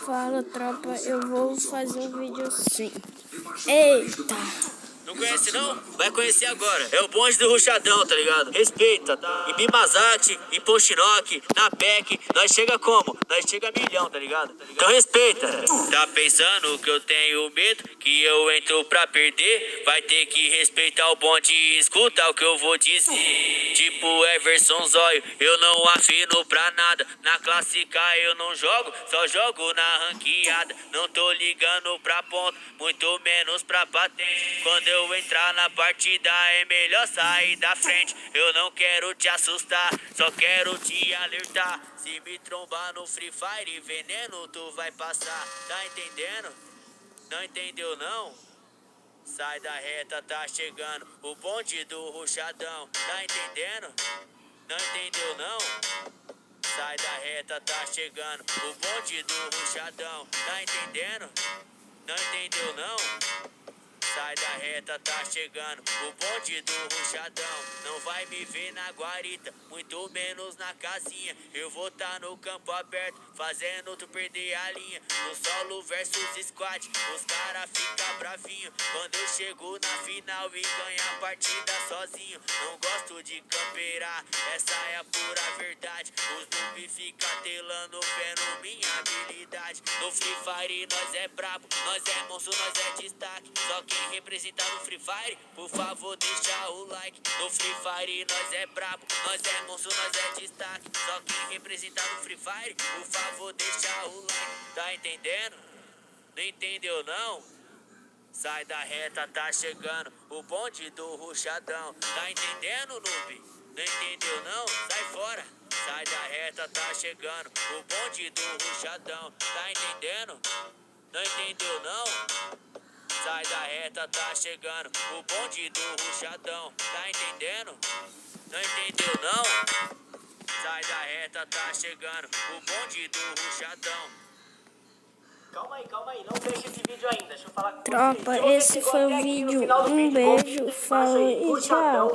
Fala, tropa, eu vou fazer um vídeo assim. Eita! Não conhece não? Vai conhecer agora. É o bonde do Ruxadão, tá ligado? Respeita, tá? Em Bimazaki, em Pochinoque, na PEC, nós chega como? Nós chega milhão, tá ligado? Então respeita. Tá pensando que eu tenho medo? Que eu entro pra perder? Vai ter que respeitar o bonde e escutar o que eu vou dizer. Tipo Everson Zóio, eu não afino pra nada. Na clássica eu não jogo, só jogo na ranqueada. Não tô ligando pra ponto, muito menos pra patente. Quando eu entrar na partida é melhor sair da frente. Eu não quero te assustar, só quero te alertar. Se me trombar no Free Fire, veneno tu vai passar. Tá entendendo? Não entendeu não? Sai da reta, tá chegando o bonde do Ruxadão. Tá entendendo? Não entendeu não? Sai da reta, tá chegando o bonde do Ruxadão. Tá entendendo? Não entendeu não? Sai da reta, tá chegando o bonde do Ruxadão. Não vai me ver na guarita, muito menos na casinha. Eu vou tá no campo aberto, fazendo tu perder a linha. No solo versus squad, os cara fica bravinho quando eu chego na final e ganho a partida sozinho. Não gosto de campeirar, essa é a pura verdade. Os noob fica telando, vendo minha habilidade. No Free Fire nós é brabo, nós é monstro, nós é destaque. Só quem representa no Free Fire, por favor deixa o like. No Free Fire nós é brabo, nós é monstro, nós é destaque. Só quem representa no Free Fire, por favor deixa o like. Tá entendendo? Não entendeu não? Sai da reta, tá chegando o bonde do Ruxadão. Tá entendendo, noob? Não entendeu não? Sai fora. Sai da reta, tá chegando o bonde do Ruxadão. Tá entendendo? Não entendeu não? Sai da reta, tá chegando o bonde do Ruxadão. Tá entendendo? Não entendeu não? Sai da reta, tá chegando o bonde do Ruxadão. Calma aí, não fecha esse vídeo ainda, deixa eu falar com Tropa, vocês. esse foi o vídeo. Um beijo, falou e tchau.